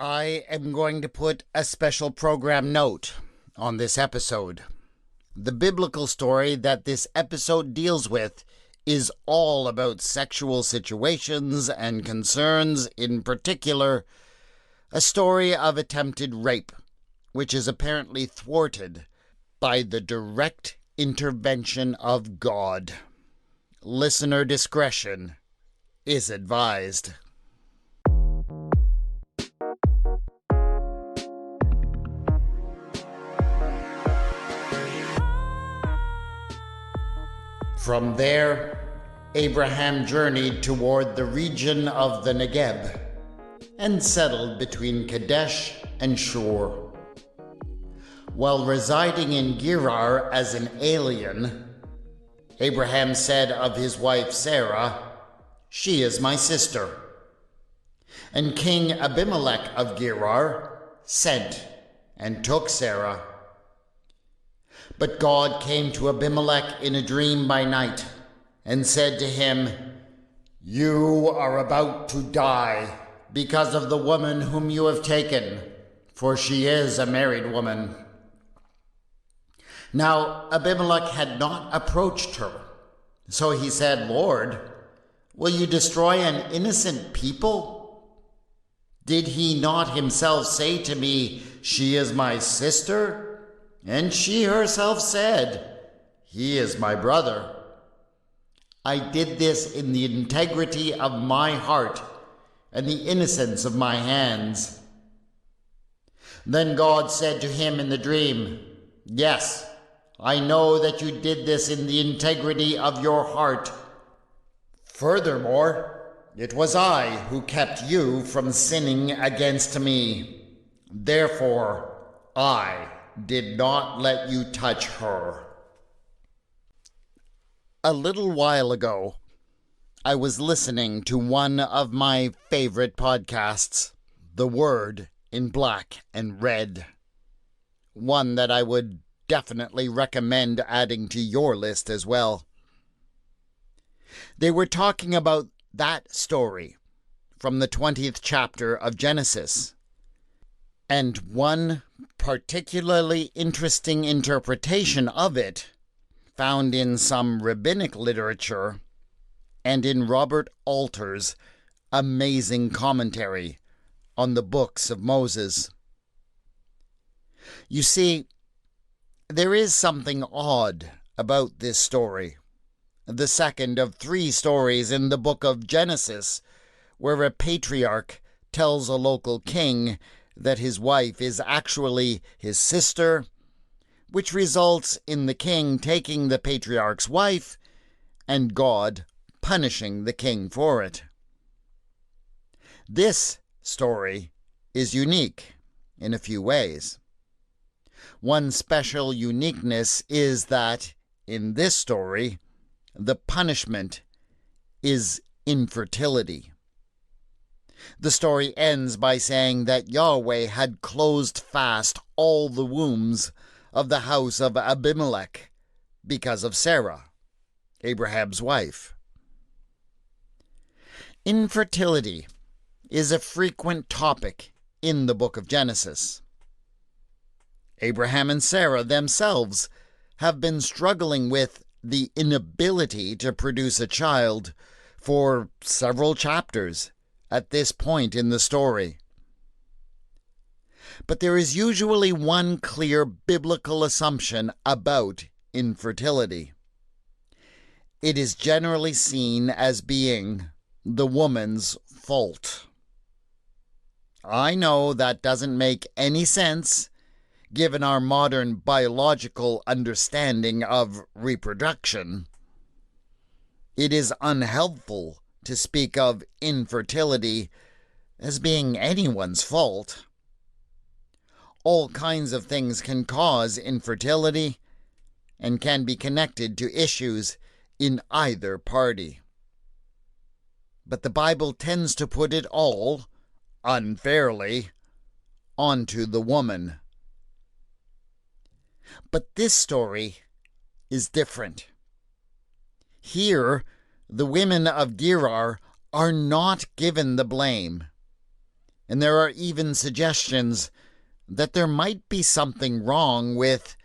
I am going to put a special program note on this episode. The biblical story that this episode deals with is all about sexual situations and concerns, in particular, a story of attempted rape, which is apparently thwarted by the direct intervention of God. Listener discretion is advised. From there, Abraham journeyed toward the region of the Negeb and settled between Kadesh and Shur. While residing in Gerar as an alien, Abraham said of his wife Sarah, "She is my sister." And King Abimelech of Gerar sent and took Sarah. But God came to Abimelech in a dream by night and said to him, "You are about to die because of the woman whom you have taken, for she is a married woman." Now Abimelech had not approached her, so he said, "Lord, will you destroy an innocent people? Did he not himself say to me, 'She is my sister'? And she herself said, 'He is my brother.' I did this in the integrity of my heart and the innocence of my hands." Then God said to him in the dream, "Yes, I know that you did this in the integrity of your heart. Furthermore, it was I who kept you from sinning against me. Therefore, I did not let you touch her." A little while ago, I was listening to one of my favorite podcasts, The Word in Black and Red. One that I would definitely recommend adding to your list as well. They were talking about that story from the 20th chapter of Genesis. And one particularly interesting interpretation of it, found in some rabbinic literature and in Robert Alter's amazing commentary on the books of Moses. You see, there is something odd about this story, the second of 3 stories in the book of Genesis, where a patriarch tells a local king that his wife is actually his sister, which results in the king taking the patriarch's wife and God punishing the king for it. This story is unique in a few ways. One special uniqueness is that, in this story, the punishment is infertility. The story ends by saying that Yahweh had closed fast all the wombs of the house of Abimelech because of Sarah, Abraham's wife. Infertility is a frequent topic in the book of Genesis. Abraham and Sarah themselves have been struggling with the inability to produce a child for several chapters at this point in the story. But there is usually one clear biblical assumption about infertility. It is generally seen as being the woman's fault. I know that doesn't make any sense, given our modern biological understanding of reproduction. It is unhelpful to speak of infertility as being anyone's fault. All kinds of things can cause infertility and can be connected to issues in either party. But the Bible tends to put it all, unfairly, onto the woman. But this story is different. Here, the women of Gerar are not given the blame. And there are even suggestions that there might be something wrong with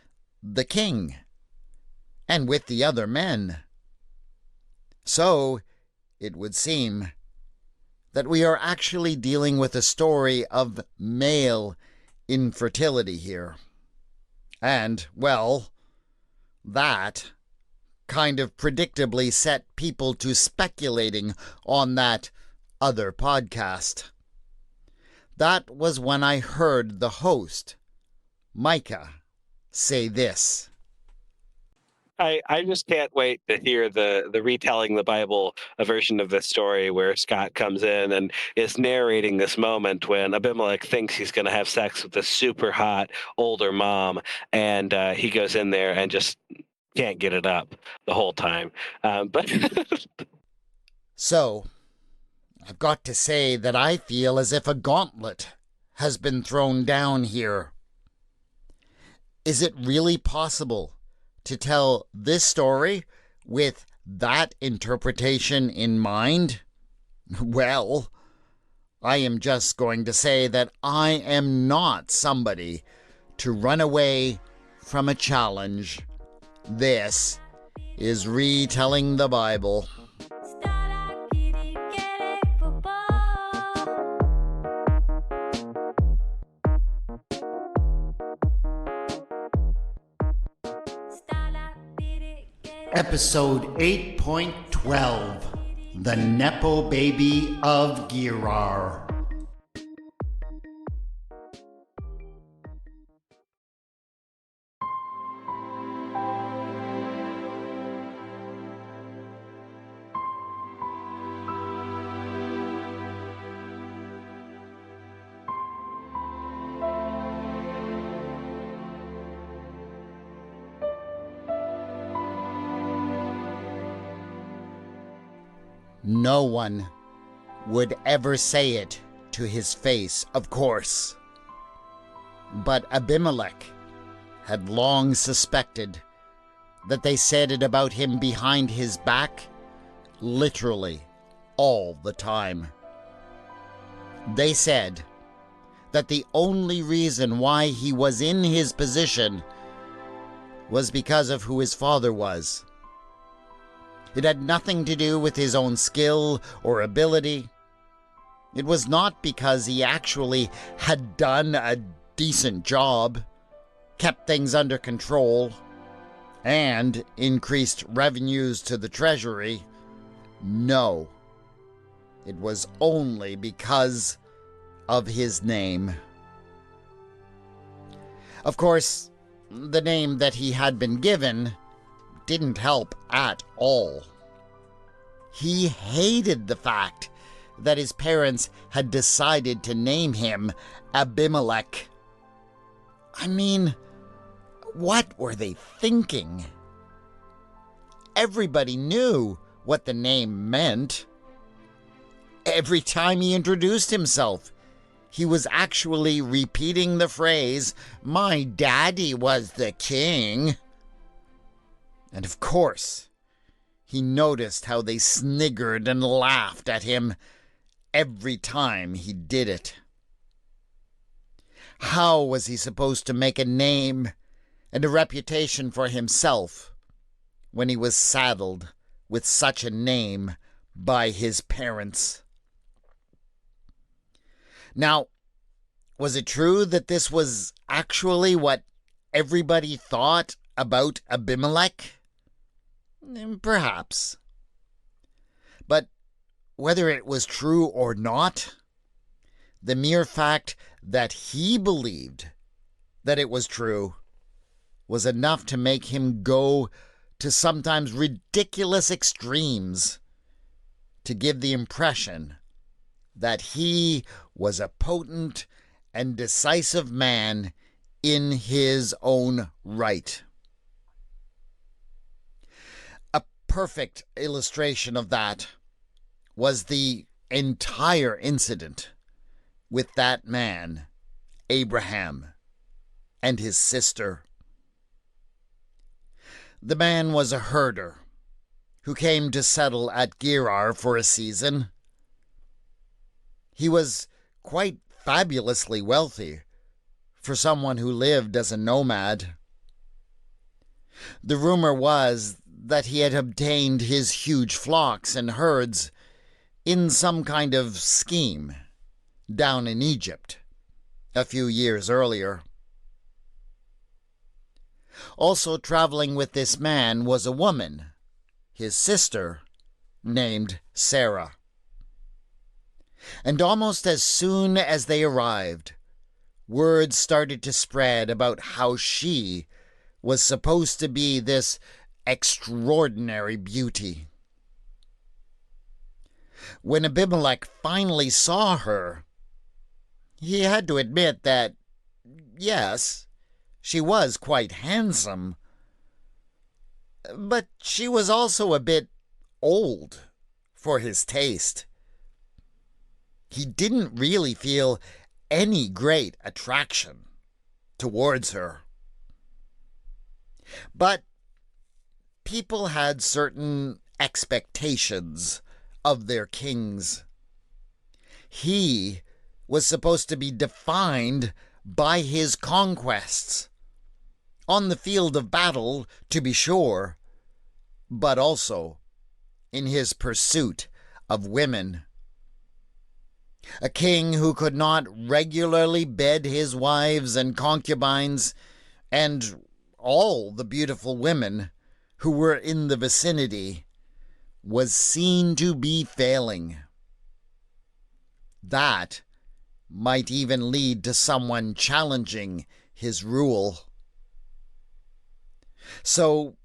the king and with the other men. So, it would seem that we are actually dealing with a story of male infertility here. And, well, that kind of predictably set people to speculating on that other podcast. That was when I heard the host, Micah, say this. I just can't wait to hear the retelling the Bible a version of this story where Scott comes in and is narrating this moment when Abimelech thinks he's going to have sex with this super hot older mom, and he goes in there and just can't get it up the whole time. But So, I've got to say that I feel as if a gauntlet has been thrown down here. Is it really possible to tell this story with that interpretation in mind? Well, I am just going to say that I am not somebody to run away from a challenge. This is Retelling the Bible. Episode 8.12, The Nepo Baby of Gerar. No one would ever say it to his face, of course. But Abimelech had long suspected that they said it about him behind his back, literally all the time. They said that the only reason why he was in his position was because of who his father was. It had nothing to do with his own skill or ability. It was not because he actually had done a decent job, kept things under control, and increased revenues to the treasury. No, it was only because of his name. Of course, the name that he had been given didn't help at all. He hated the fact that his parents had decided to name him Abimelech. I mean, what were they thinking? Everybody knew what the name meant. Every time he introduced himself, he was actually repeating the phrase, "My daddy was the king." And of course, he noticed how they sniggered and laughed at him every time he did it. How was he supposed to make a name and a reputation for himself when he was saddled with such a name by his parents? Now, was it true that this was actually what everybody thought about Abimelech? Perhaps. But whether it was true or not, the mere fact that he believed that it was true was enough to make him go to sometimes ridiculous extremes to give the impression that he was a potent and decisive man in his own right. A perfect illustration of that was the entire incident with that man, Abraham, and his sister. The man was a herder who came to settle at Gerar for a season. He was quite fabulously wealthy for someone who lived as a nomad. The rumor was that he had obtained his huge flocks and herds in some kind of scheme down in Egypt a few years earlier. Also traveling with this man was a woman, his sister, named Sarah. And almost as soon as they arrived, word started to spread about how she was supposed to be this extraordinary beauty. When Abimelech finally saw her, he had to admit that, yes, she was quite handsome, but she was also a bit old for his taste. He didn't really feel any great attraction towards her. But people had certain expectations of their kings. He was supposed to be defined by his conquests, on the field of battle, to be sure, but also in his pursuit of women. A king who could not regularly bed his wives and concubines and all the beautiful women who were in the vicinity was seen to be failing. That might even lead to someone challenging his rule. So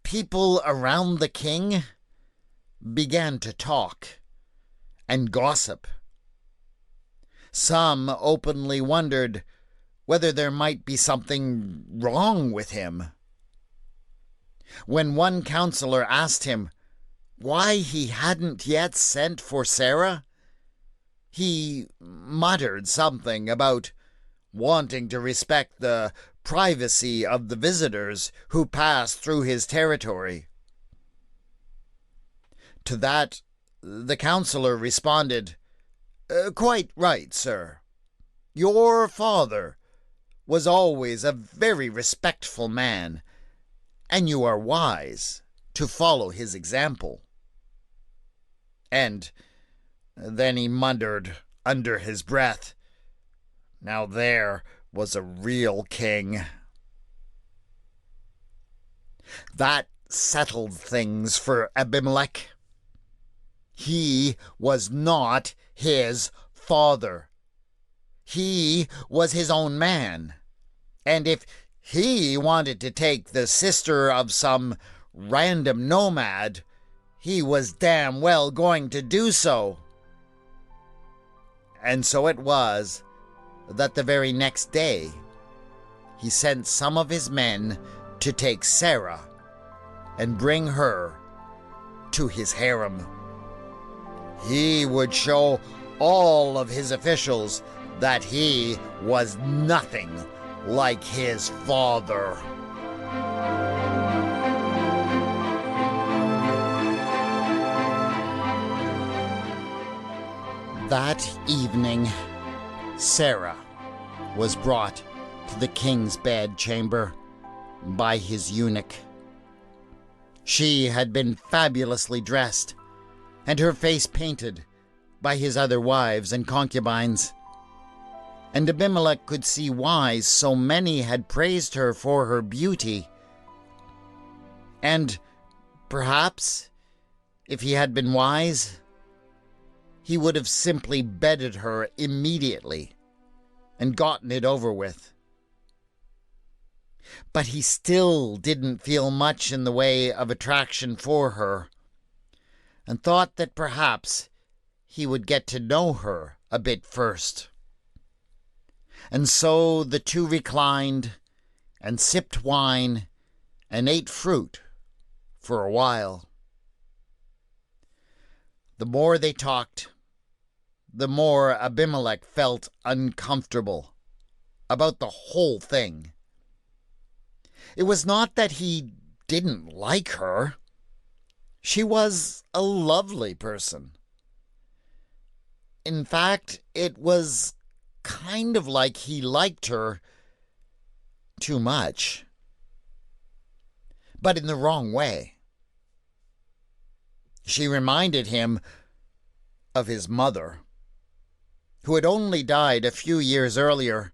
people around the king began to talk and gossip. Some openly wondered whether there might be something wrong with him. When one counselor asked him why he hadn't yet sent for Sarah, he muttered something about wanting to respect the privacy of the visitors who passed through his territory. To that, the counselor responded, "Quite right, sir. Your father was always a very respectful man, and you are wise to follow his example." And then he muttered under his breath, "Now there was a real king." That settled things for Abimelech. He was not his father. He was his own man. And if he wanted to take the sister of some random nomad, he was damn well going to do so. And so it was that the very next day, he sent some of his men to take Sarah and bring her to his harem. He would show all of his officials that he was nothing like his father. That evening, Sarah was brought to the king's bedchamber by his eunuch. She had been fabulously dressed, and her face painted by his other wives and concubines. And Abimelech could see why so many had praised her for her beauty. And perhaps, if he had been wise, he would have simply bedded her immediately and gotten it over with. But he still didn't feel much in the way of attraction for her, and thought that perhaps he would get to know her a bit first. And so the two reclined and sipped wine and ate fruit for a while. The more they talked, the more Abimelech felt uncomfortable about the whole thing. It was not that he didn't like her. She was a lovely person. In fact, it was kind of like he liked her too much, but in the wrong way. She reminded him of his mother, who had only died a few years earlier.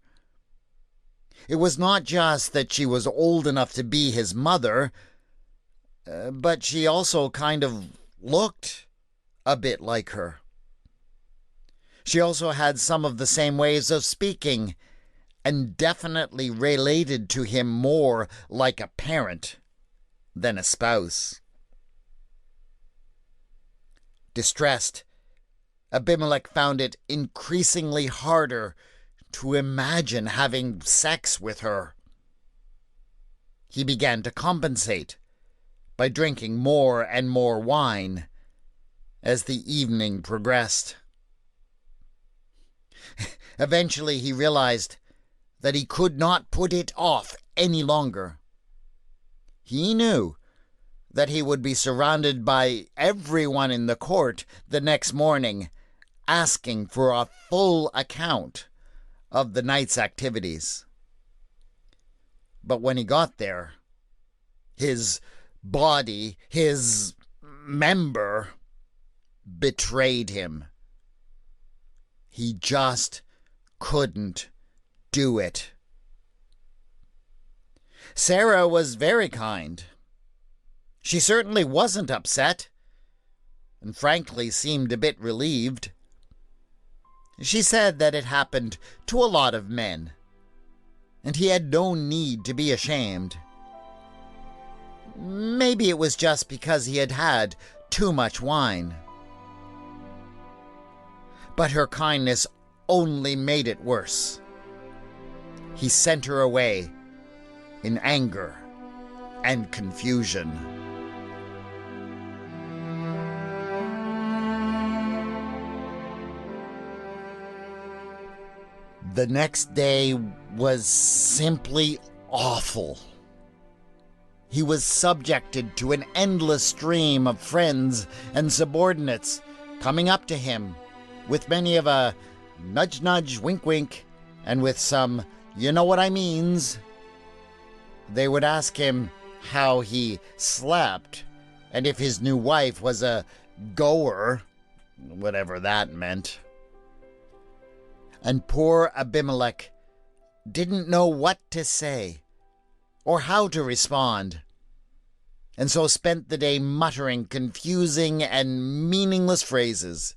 It was not just that she was old enough to be his mother, but she also kind of looked a bit like her. She also had some of the same ways of speaking, and definitely related to him more like a parent than a spouse. Distressed, Abimelech found it increasingly harder to imagine having sex with her. He began to compensate by drinking more and more wine as the evening progressed. Eventually he realized that he could not put it off any longer. He knew that he would be surrounded by everyone in the court the next morning, asking for a full account of the night's activities. But when he got there, his body, his member, betrayed him. He just couldn't do it. Sarah was very kind. She certainly wasn't upset, and frankly seemed a bit relieved. She said that it happened to a lot of men, and he had no need to be ashamed. Maybe it was just because he had had too much wine. But her kindness only made it worse. He sent her away in anger and confusion. The next day was simply awful. He was subjected to an endless stream of friends and subordinates coming up to him with many of a nudge nudge, wink wink, and with some you know what I means. They would ask him how he slept and if his new wife was a goer, whatever that meant. And poor Abimelech didn't know what to say or how to respond, and so spent the day muttering confusing and meaningless phrases.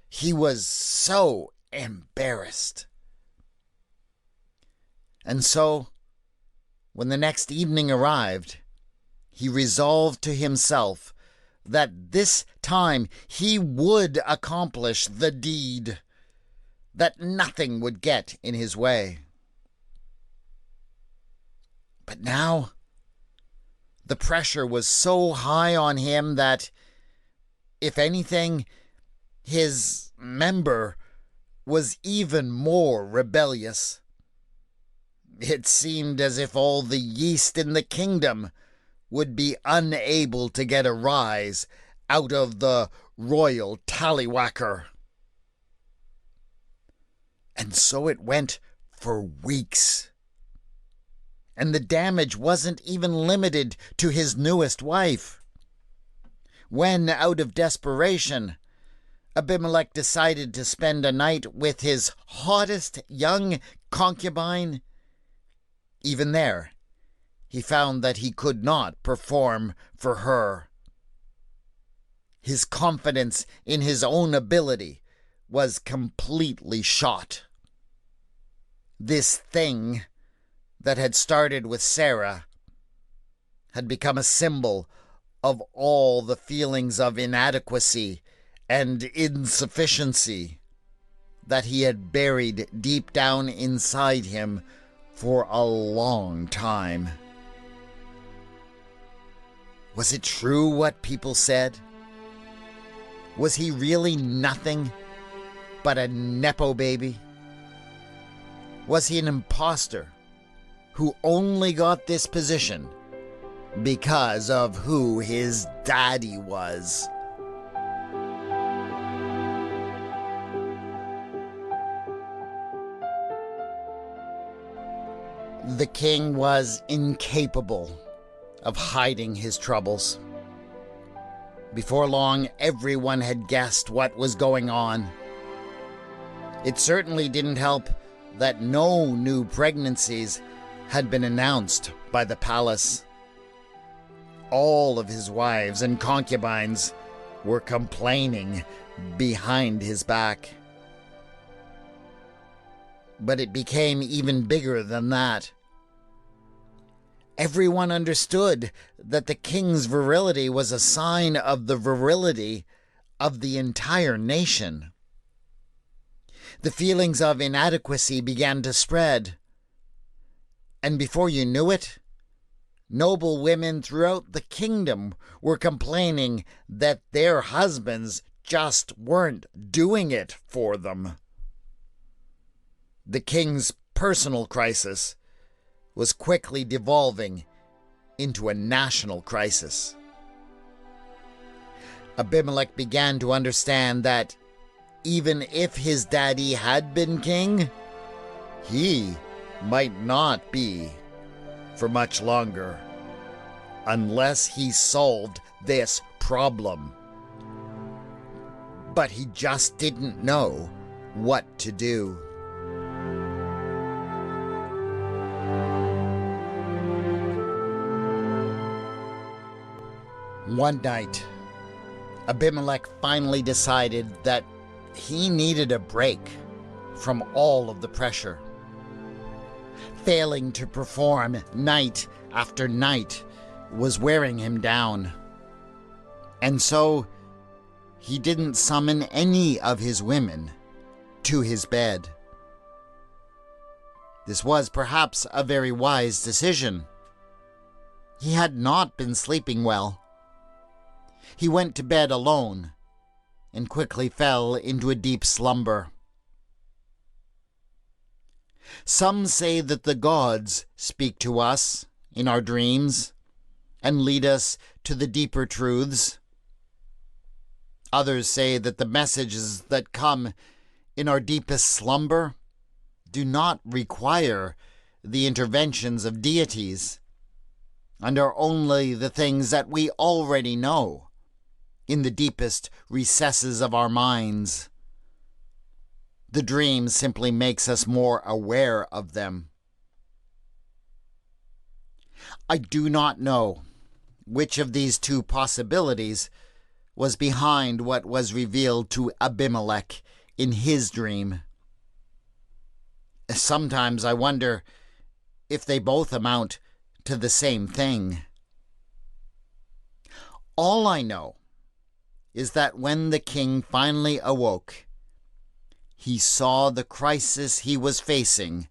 He was so embarrassed. And so, when the next evening arrived, he resolved to himself that this time he would accomplish the deed, that nothing would get in his way. But now, the pressure was so high on him that, if anything, his member was even more rebellious. It seemed as if all the yeast in the kingdom would be unable to get a rise out of the royal tallywhacker. And so it went for weeks. And the damage wasn't even limited to his newest wife. When, out of desperation, Abimelech decided to spend a night with his hottest young concubine, even there, he found that he could not perform for her. His confidence in his own ability was completely shot. This thing that had started with Sarah had become a symbol of all the feelings of inadequacy and insufficiency that he had buried deep down inside him for a long time. Was it true what people said? Was he really nothing but a Nepo baby? Was he an imposter who only got this position because of who his daddy was? The king was incapable of hiding his troubles. Before long, everyone had guessed what was going on. It certainly didn't help that no new pregnancies had been announced by the palace. All of his wives and concubines were complaining behind his back. But it became even bigger than that. Everyone understood that the king's virility was a sign of the virility of the entire nation. The feelings of inadequacy began to spread. And before you knew it, noble women throughout the kingdom were complaining that their husbands just weren't doing it for them. The king's personal crisis was quickly devolving into a national crisis. Abimelech began to understand that even if his daddy had been king, he might not be for much longer unless he solved this problem. But he just didn't know what to do. One night, Abimelech finally decided that he needed a break from all of the pressure. Failing to perform night after night was wearing him down. And so, he didn't summon any of his women to his bed. This was perhaps a very wise decision. He had not been sleeping well. He went to bed alone and quickly fell into a deep slumber. Some say that the gods speak to us in our dreams and lead us to the deeper truths. Others say that the messages that come in our deepest slumber do not require the interventions of deities and are only the things that we already know in the deepest recesses of our minds. The dream simply makes us more aware of them. I do not know which of these two possibilities was behind what was revealed to Abimelech in his dream. Sometimes I wonder if they both amount to the same thing. All I know is that when the king finally awoke, he saw the crisis he was facing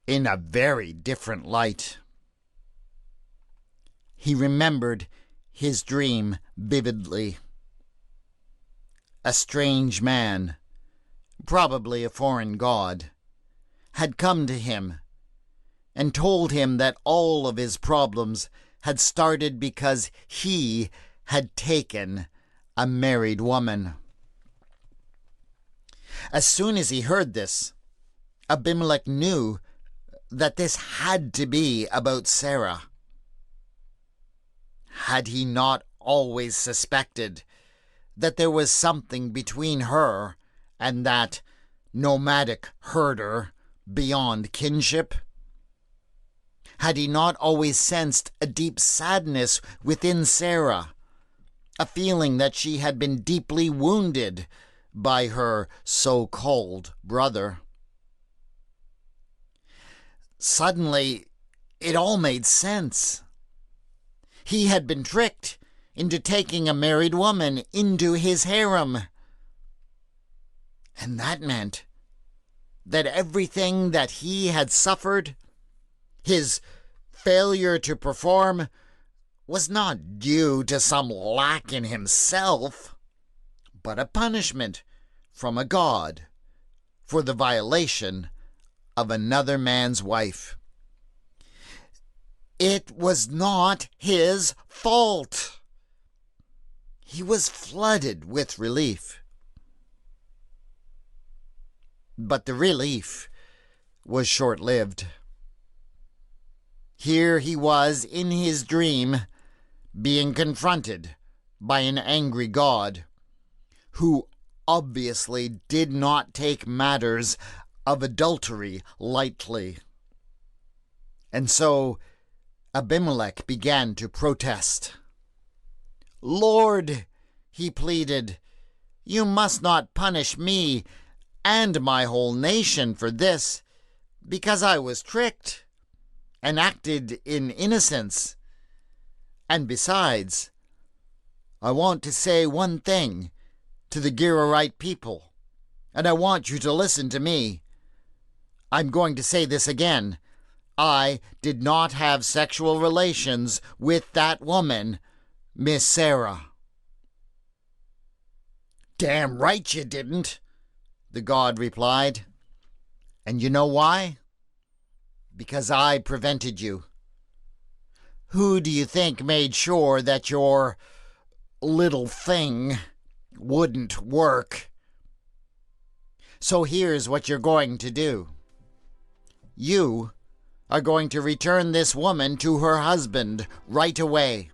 in a very different light. He remembered his dream vividly. A strange man, probably a foreign god, had come to him and told him that all of his problems had started because he had taken a married woman. As soon as he heard this, Abimelech knew that this had to be about Sarah. Had he not always suspected that there was something between her and that nomadic herder beyond kinship? Had he not always sensed a deep sadness within Sarah, a feeling that she had been deeply wounded by her so-called brother? Suddenly, it all made sense. He had been tricked into taking a married woman into his harem. And that meant that everything that he had suffered, his failure to perform, was not due to some lack in himself, but a punishment from a god for the violation of another man's wife. It was not his fault. He was flooded with relief. But the relief was short-lived. Here he was in his dream being confronted by an angry God who obviously did not take matters of adultery lightly. And so Abimelech began to protest. "Lord," he pleaded, "you must not punish me and my whole nation for this, because I was tricked and acted in innocence. And besides, I want to say one thing to the Gerarite people, and I want you to listen to me. I'm going to say this again. I did not have sexual relations with that woman, Miss Sarah." "Damn right you didn't," the god replied. "And you know why? Because I prevented you. Who do you think made sure that your little thing wouldn't work? So here's what you're going to do. You are going to return this woman to her husband right away.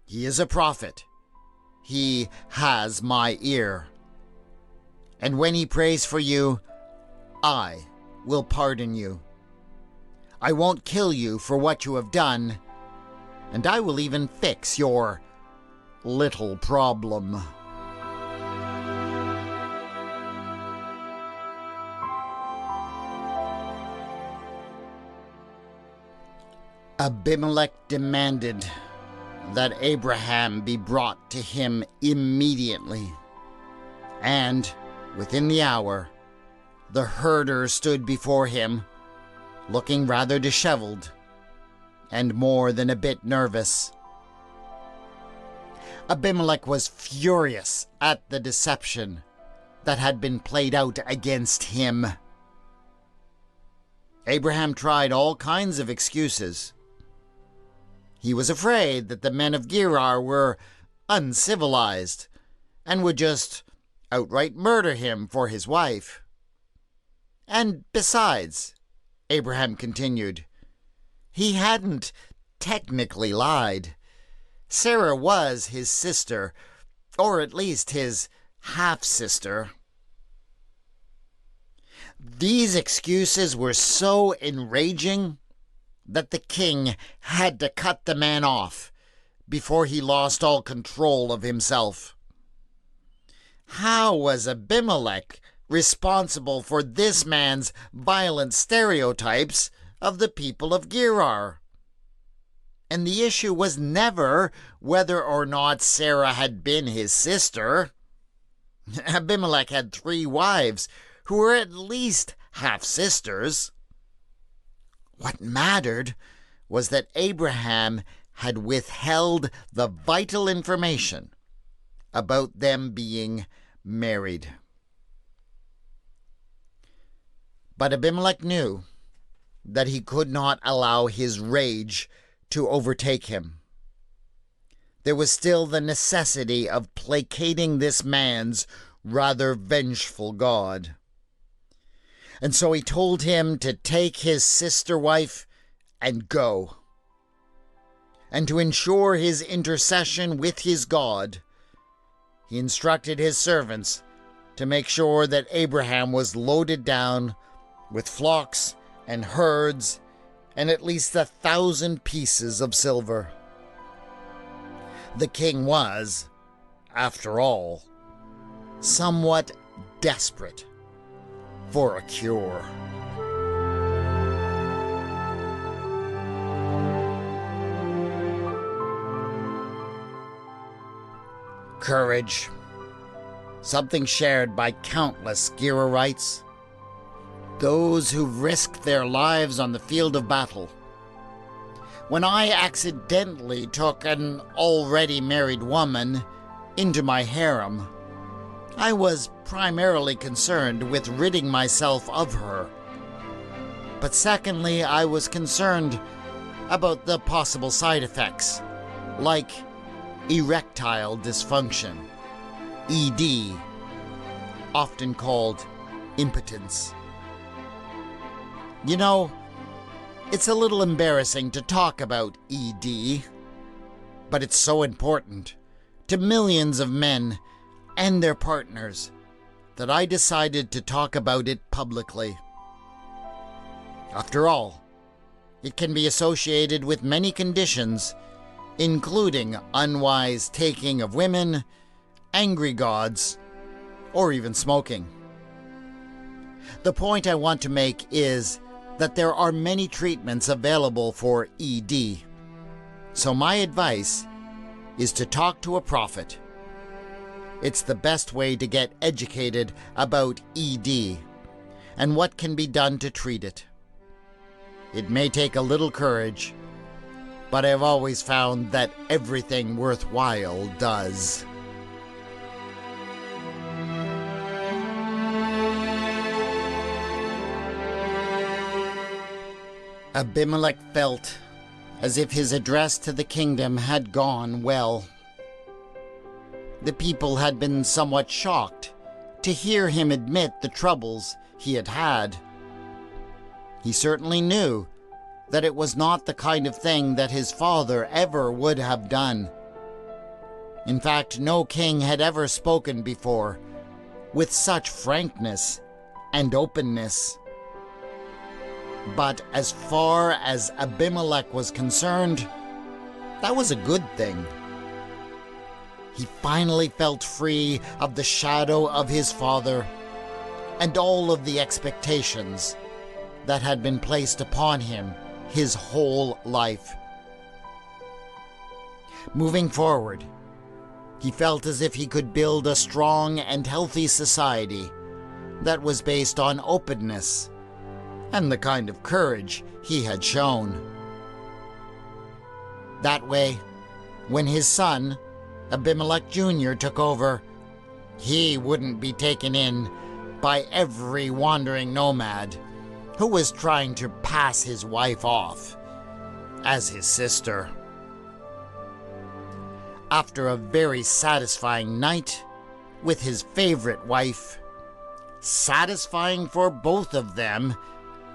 He is a prophet. He has my ear. And when he prays for you, I will pardon you. I won't kill you for what you have done, and I will even fix your little problem." Abimelech demanded that Abraham be brought to him immediately, and within the hour, the herder stood before him, looking rather disheveled and more than a bit nervous. Abimelech was furious at the deception that had been played out against him. Abraham tried all kinds of excuses. He was afraid that the men of Gerar were uncivilized and would just outright murder him for his wife. And besides, Abraham continued, he hadn't technically lied. Sarah was his sister, or at least his half-sister. These excuses were so enraging that the king had to cut the man off before he lost all control of himself. How was Abimelech responsible for this man's violent stereotypes of the people of Gerar? And the issue was never whether or not Sarah had been his sister. Abimelech had 3 wives who were at least half-sisters. What mattered was that Abraham had withheld the vital information about them being married. But Abimelech knew that he could not allow his rage to overtake him. There was still the necessity of placating this man's rather vengeful God. And so he told him to take his sister wife and go. And to ensure his intercession with his God, he instructed his servants to make sure that Abraham was loaded down with flocks and herds and at least 1,000 pieces of silver. The king was, after all, somewhat desperate for a cure. Courage, something shared by countless Gerarites, those who risked their lives on the field of battle. When I accidentally took an already married woman into my harem, I was primarily concerned with ridding myself of her. But secondly, I was concerned about the possible side effects, like erectile dysfunction, ED, often called impotence. You know, It's a little embarrassing to talk about ED, but it's so important to millions of men and their partners that I decided to talk about it publicly. After all, it can be associated with many conditions, including unwise taking of women, angry gods, or even smoking. The point I want to make is that there are many treatments available for ED. So my advice is to talk to a prophet. It's the best way to get educated about ED and what can be done to treat it. It may take a little courage, but I've always found that everything worthwhile does. Abimelech felt as if his address to the kingdom had gone well. The people had been somewhat shocked to hear him admit the troubles he had had. He certainly knew that it was not the kind of thing that his father ever would have done. In fact, no king had ever spoken before with such frankness and openness. But as far as Abimelech was concerned, that was a good thing. He finally felt free of the shadow of his father and all of the expectations that had been placed upon him his whole life. Moving forward, he felt as if he could build a strong and healthy society that was based on openness and the kind of courage he had shown. That way, when his son, Abimelech Jr., took over, he wouldn't be taken in by every wandering nomad who was trying to pass his wife off as his sister. After a very satisfying night with his favorite wife, satisfying for both of them,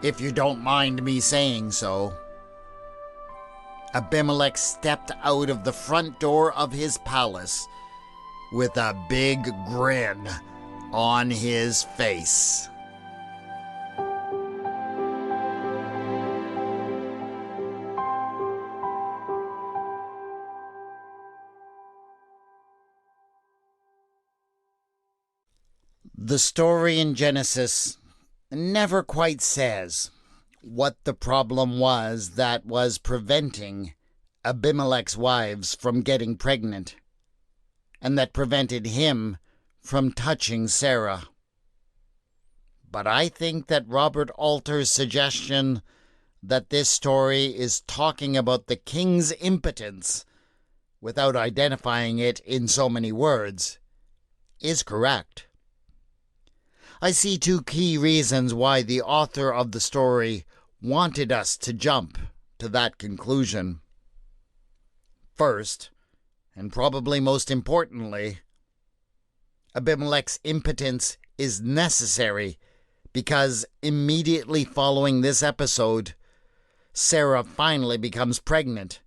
if you don't mind me saying so, Abimelech stepped out of the front door of his palace with a big grin on his face. The story in Genesis never quite says what the problem was that was preventing Abimelech's wives from getting pregnant, and that prevented him from touching Sarah. But I think that Robert Alter's suggestion that this story is talking about the king's impotence, without identifying it in so many words, is correct. I see two key reasons why the author of the story wanted us to jump to that conclusion. First, and probably most importantly, Abimelech's impotence is necessary because immediately following this episode, Sarah finally becomes pregnant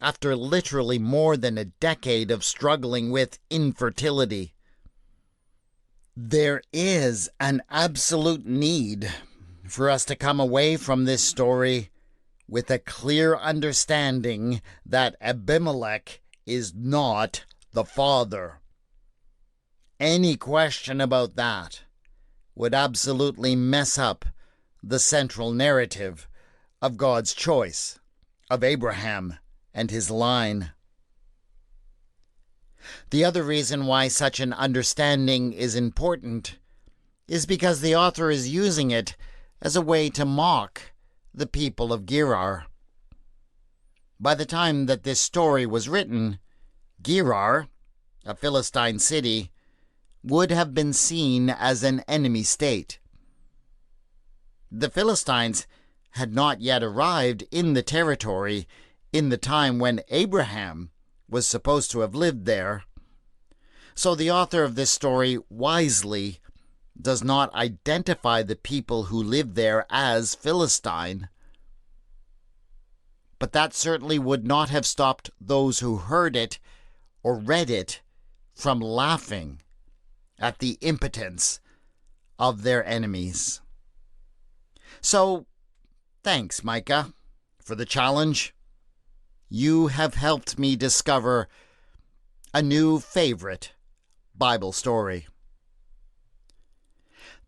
after literally more than a decade of struggling with infertility. There is an absolute need for us to come away from this story with a clear understanding that Abimelech is not the father. Any question about that would absolutely mess up the central narrative of God's choice of Abraham and his line. The other reason why such an understanding is important is because the author is using it as a way to mock the people of Gerar. By the time that this story was written, Gerar, a Philistine city, would have been seen as an enemy state. The Philistines had not yet arrived in the territory in the time when Abraham was supposed to have lived there. So the author of this story wisely does not identify the people who live there as Philistine. but that certainly would not have stopped those who heard it or read it from laughing at the impotence of their enemies. So, thanks, Micah, for the challenge. You have helped me discover a new favorite Bible story.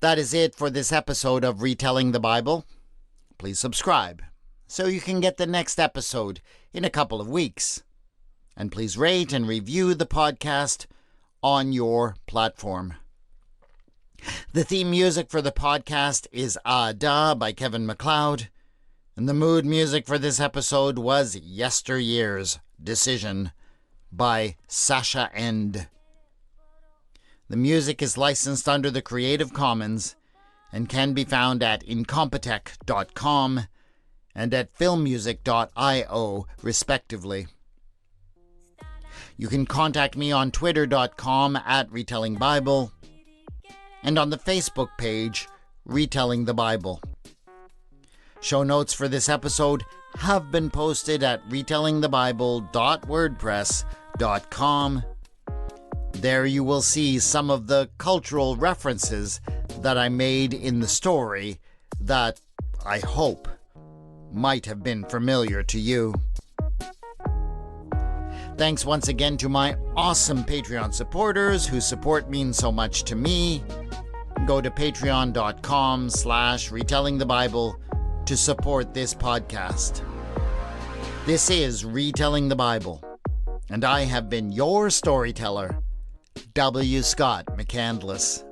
That is it for this episode of Retelling the Bible. Please subscribe so you can get the next episode in a couple of weeks. And please rate and review the podcast on your platform. The theme music for the podcast is Ah Da by Kevin MacLeod, and the mood music for this episode was Yesteryear's Decision by Sasha End. The music is licensed under the Creative Commons and can be found at incompetech.com and at filmmusic.io, respectively. You can contact me on twitter.com at retellingbible and on the Facebook page, Retelling the Bible. Show notes for this episode have been posted at retellingthebible.wordpress.com. There you will see some of the cultural references that I made in the story that I hope might have been familiar to you. Thanks once again to my awesome Patreon supporters whose support means so much to me. Go to patreon.com/retellingthebible to support this podcast. This is Retelling the Bible, and I have been your storyteller, W. Scott McCandless.